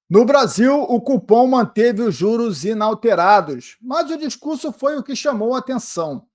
No Brasil, o cupom manteve os juros inalterados, mas o discurso foi o que chamou a atenção.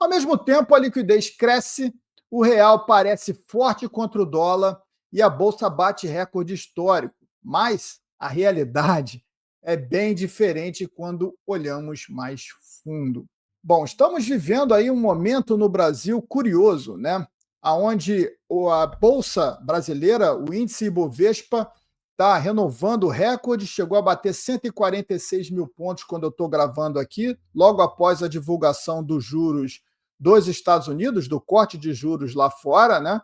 Ao mesmo tempo, a liquidez cresce, o real parece forte contra o dólar e a bolsa bate recorde histórico. Mas a realidade é bem diferente quando olhamos mais fundo. Bom, estamos vivendo aí um momento no Brasil curioso, né? Onde a bolsa brasileira, o índice Ibovespa, está renovando o recorde, chegou a bater 146 mil pontos quando eu estou gravando aqui, logo após a divulgação dos juros dos Estados Unidos, do corte de juros lá fora, né?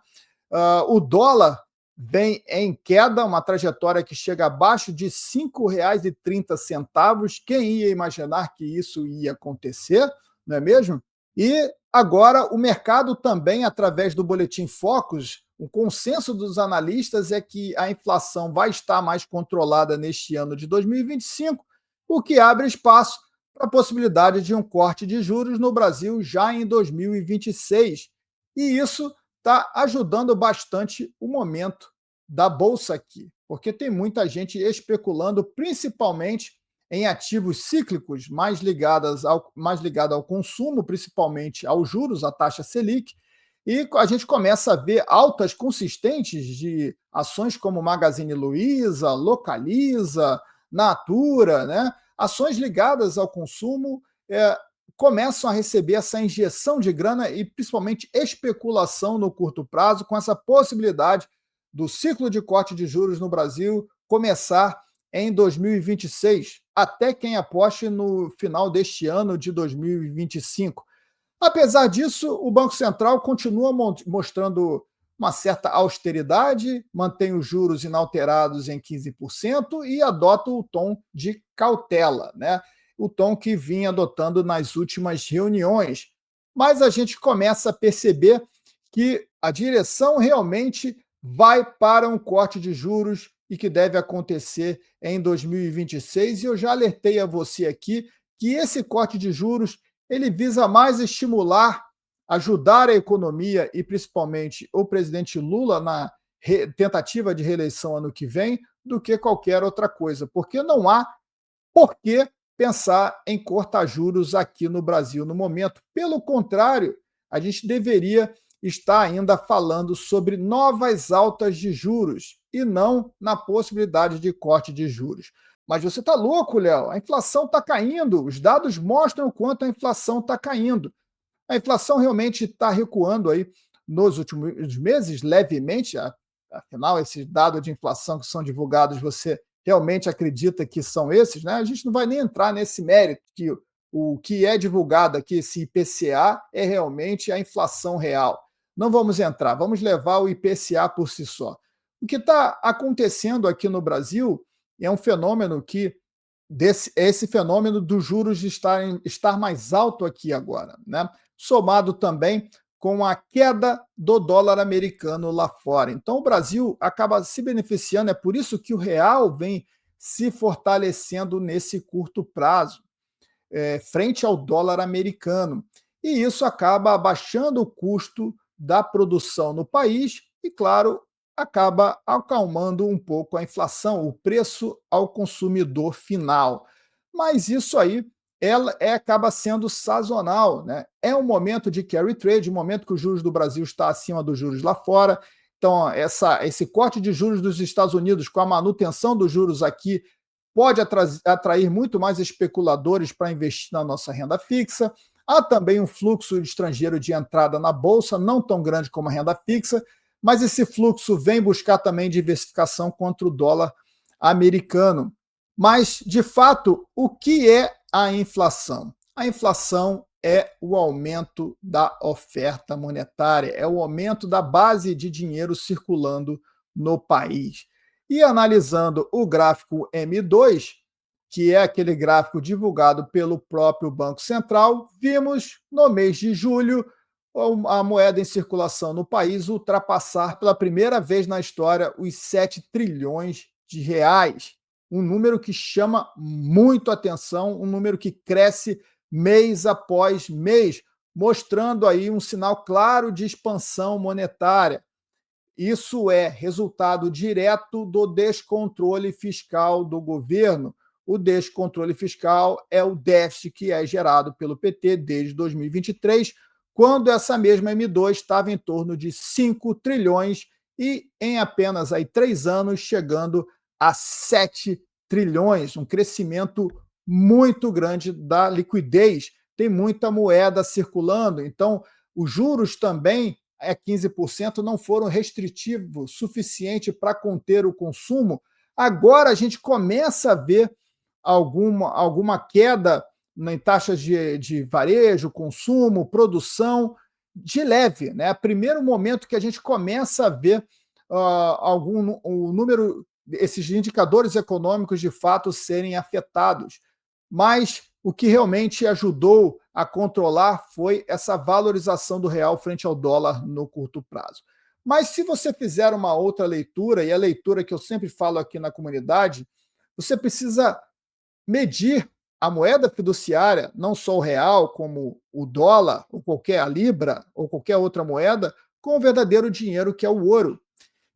O dólar vem em queda, uma trajetória que chega abaixo de R$ 5,30. Quem ia imaginar que isso ia acontecer, não é mesmo? E agora o mercado também, através do Boletim Focus, o consenso dos analistas é que a inflação vai estar mais controlada neste ano de 2025, o que abre espaço para a possibilidade de um corte de juros no Brasil já em 2026. E isso está ajudando bastante o momento da Bolsa aqui, porque tem muita gente especulando, principalmente em ativos cíclicos mais ligado ao consumo, principalmente aos juros, à taxa Selic, e a gente começa a ver altas consistentes de ações como Magazine Luiza, Localiza, Natura, né? Ações ligadas ao consumo começam a receber essa injeção de grana e principalmente especulação no curto prazo, com essa possibilidade do ciclo de corte de juros no Brasil começar em 2026, até quem aposte no final deste ano de 2025. Apesar disso, o Banco Central continua mostrando uma certa austeridade, mantém os juros inalterados em 15% e adota o tom de cautela, né? O tom que vinha adotando nas últimas reuniões. Mas a gente começa a perceber que a direção realmente vai para um corte de juros e que deve acontecer em 2026. E eu já alertei a você aqui que esse corte de juros ele visa mais estimular, ajudar a economia e principalmente o presidente Lula na tentativa de reeleição ano que vem, do que qualquer outra coisa, porque não há por que pensar em cortar juros aqui no Brasil no momento. Pelo contrário, a gente deveria estar ainda falando sobre novas altas de juros e não na possibilidade de corte de juros. Mas você está louco, Léo? A inflação está caindo. Os dados mostram o quanto a inflação está caindo. A inflação realmente está recuando aí nos últimos meses, levemente. Afinal, esses dados de inflação que são divulgados, você realmente acredita que são esses, né? A gente não vai nem entrar nesse mérito, que o que é divulgado aqui, esse IPCA, é realmente a inflação real. Não vamos entrar, vamos levar o IPCA por si só. O que está acontecendo aqui no Brasil é um fenômeno esse fenômeno dos juros de estar mais alto aqui agora, né? Somado também com a queda do dólar americano lá fora. Então, o Brasil acaba se beneficiando, é por isso que o real vem se fortalecendo nesse curto prazo, frente ao dólar americano. E isso acaba abaixando o custo da produção no país e, claro, acaba acalmando um pouco a inflação, o preço ao consumidor final. Mas isso aí acaba sendo sazonal, né? É um momento de carry trade, um momento que os juros do Brasil está acima dos juros lá fora. Então, esse corte de juros dos Estados Unidos com a manutenção dos juros aqui pode atrair muito mais especuladores para investir na nossa renda fixa. Há também um fluxo estrangeiro de entrada na bolsa, não tão grande como a renda fixa, mas esse fluxo vem buscar também diversificação contra o dólar americano. Mas, de fato, o que é a inflação? A inflação é o aumento da oferta monetária, é o aumento da base de dinheiro circulando no país. E analisando o gráfico M2, que é aquele gráfico divulgado pelo próprio Banco Central, vimos no mês de julho a moeda em circulação no país ultrapassar pela primeira vez na história os 7 trilhões de reais. Um número que chama muito atenção, um número que cresce mês após mês, mostrando aí um sinal claro de expansão monetária. isso é resultado direto do descontrole fiscal do governo. O descontrole fiscal é o déficit que é gerado pelo PT desde 2023, quando essa mesma M2 estava em torno de 5 trilhões e em apenas aí 3 anos chegando a 7 trilhões, um crescimento muito grande da liquidez. Tem muita moeda circulando, então os juros também 15%, não foram restritivos suficiente para conter o consumo. Agora a gente começa a ver alguma queda em taxas de varejo, consumo, produção, de leve. Né? Primeiro momento que a gente começa a ver o número, esses indicadores econômicos de fato serem afetados. Mas o que realmente ajudou a controlar foi essa valorização do real frente ao dólar no curto prazo. Mas se você fizer uma outra leitura, e a leitura que eu sempre falo aqui na comunidade, você precisa medir a moeda fiduciária, não só o real, como o dólar, ou qualquer a libra, ou qualquer outra moeda, com o verdadeiro dinheiro que é o ouro.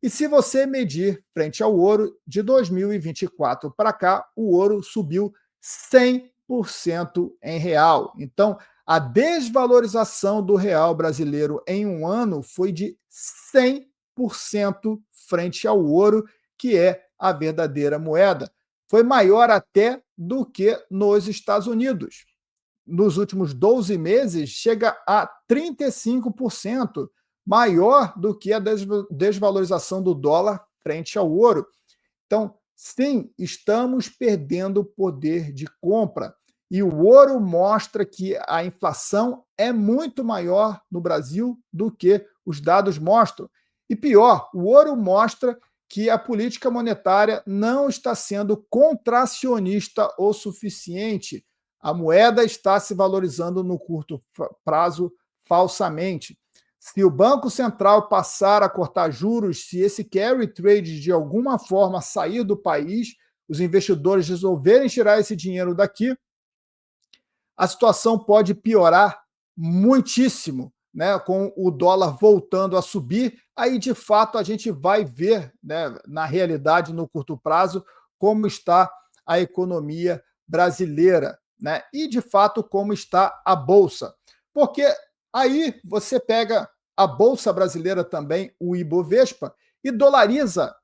E se você medir frente ao ouro, de 2024 para cá, o ouro subiu 100% em real. Então, a desvalorização do real brasileiro em um ano foi de 100% frente ao ouro, que é a verdadeira moeda. Foi maior até do que nos Estados Unidos. Nos últimos 12 meses, chega a 35%, maior do que a desvalorização do dólar frente ao ouro. Então, sim, estamos perdendo poder de compra. E o ouro mostra que a inflação é muito maior no Brasil do que os dados mostram. E pior, o ouro mostra que a política monetária não está sendo contracionista o suficiente. A moeda está se valorizando no curto prazo falsamente. Se o Banco Central passar a cortar juros, se esse carry trade de alguma forma sair do país, os investidores resolverem tirar esse dinheiro daqui, a situação pode piorar muitíssimo, né, com o dólar voltando a subir. Aí, de fato, a gente vai ver, né, na realidade, no curto prazo, como está a economia brasileira, né, e, de fato, como está a Bolsa. Porque aí você pega a Bolsa Brasileira também, o Ibovespa, e dolariza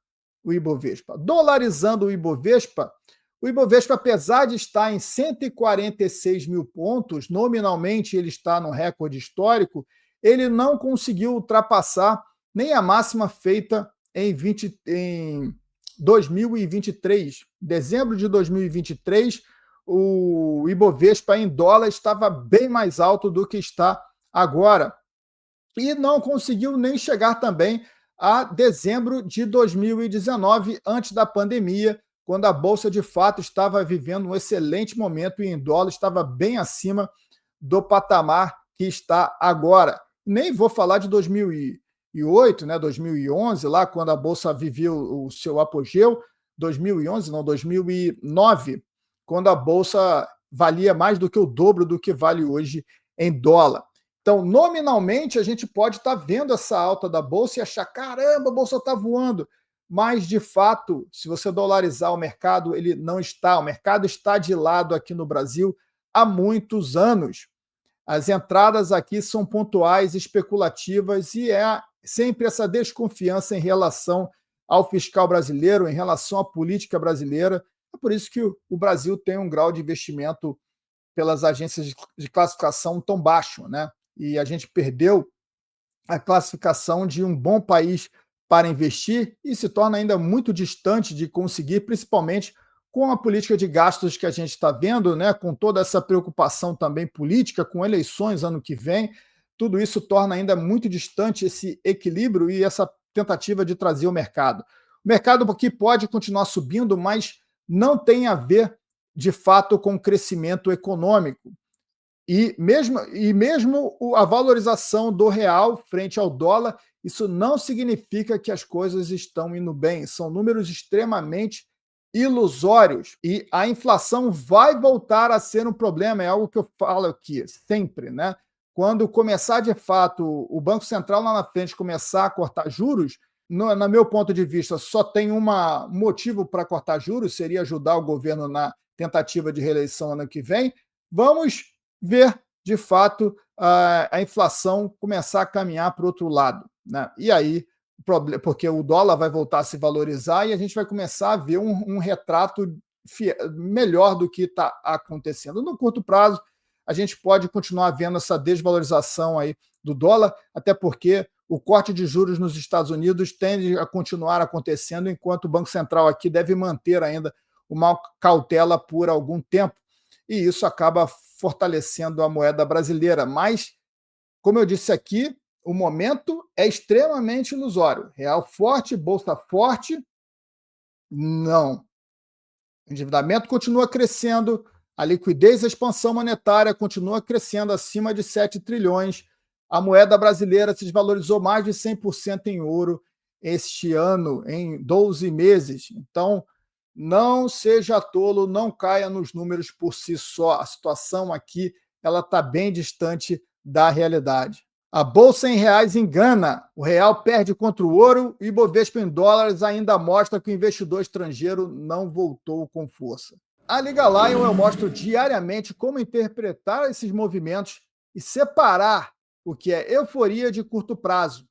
o Ibovespa. Dolarizando o Ibovespa, apesar de estar em 146 mil pontos, nominalmente ele está no recorde histórico, ele não conseguiu ultrapassar nem a máxima feita em 2023. Em dezembro de 2023, o Ibovespa em dólar estava bem mais alto do que está agora. E não conseguiu nem chegar também a dezembro de 2019, antes da pandemia, quando a Bolsa de fato estava vivendo um excelente momento e em dólar estava bem acima do patamar que está agora. Nem vou falar de 2008, né, 2011, lá quando a Bolsa viveu o seu apogeu, 2011, não, 2009, quando a Bolsa valia mais do que o dobro do que vale hoje em dólar. Então, nominalmente, a gente pode estar vendo essa alta da Bolsa e achar, caramba, a Bolsa está voando. Mas, de fato, se você dolarizar o mercado, ele não está. O mercado está de lado aqui no Brasil há muitos anos. As entradas aqui são pontuais, especulativas, e é sempre essa desconfiança em relação ao fiscal brasileiro, em relação à política brasileira. É por isso que o Brasil tem um grau de investimento pelas agências de classificação tão baixo, né? E a gente perdeu a classificação de um bom país para investir e se torna ainda muito distante de conseguir, principalmente com a política de gastos que a gente está vendo, né, com toda essa preocupação também política, com eleições ano que vem, tudo isso torna ainda muito distante esse equilíbrio e essa tentativa de trazer o mercado. O mercado aqui pode continuar subindo, mas não tem a ver, de fato, com o crescimento econômico. E mesmo a valorização do real frente ao dólar, isso não significa que as coisas estão indo bem. São números extremamente ilusórios. E a inflação vai voltar a ser um problema, é algo que eu falo aqui sempre, né? Quando começar de fato o Banco Central lá na frente começar a cortar juros, no meu ponto de vista, só tem um motivo para cortar juros, seria ajudar o governo na tentativa de reeleição ano que vem. Vamos ver, de fato, a inflação começar a caminhar para o outro lado, né? E aí, porque o dólar vai voltar a se valorizar e a gente vai começar a ver um retrato melhor do que está acontecendo. No curto prazo, a gente pode continuar vendo essa desvalorização aí do dólar, até porque o corte de juros nos Estados Unidos tende a continuar acontecendo, enquanto o Banco Central aqui deve manter ainda uma cautela por algum tempo, e isso acaba fortalecendo a moeda brasileira. Mas, como eu disse aqui, o momento é extremamente ilusório. Real forte, bolsa forte, não. O endividamento continua crescendo, a liquidez e a expansão monetária continua crescendo acima de 7 trilhões. A moeda brasileira se desvalorizou mais de 100% em ouro este ano, em 12 meses. Então, não seja tolo, não caia nos números por si só. A situação aqui ela está bem distante da realidade. A bolsa em reais engana. O real perde contra o ouro e o Ibovespa em dólares ainda mostra que o investidor estrangeiro não voltou com força. A Liga Lion eu mostro diariamente como interpretar esses movimentos e separar o que é euforia de curto prazo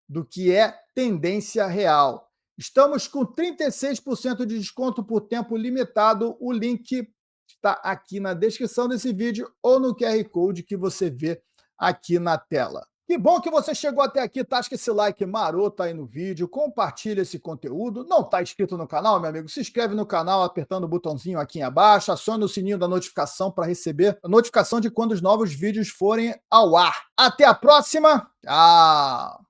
do que é tendência real. Estamos com 36% de desconto por tempo limitado. O link está aqui na descrição desse vídeo ou no QR Code que você vê aqui na tela. Que bom que você chegou até aqui, tasca esse like maroto aí no vídeo, compartilha esse conteúdo. Não está inscrito no canal, meu amigo? Se inscreve no canal apertando o botãozinho aqui abaixo, acione o sininho da notificação para receber a notificação de quando os novos vídeos forem ao ar. Até a próxima! Tchau!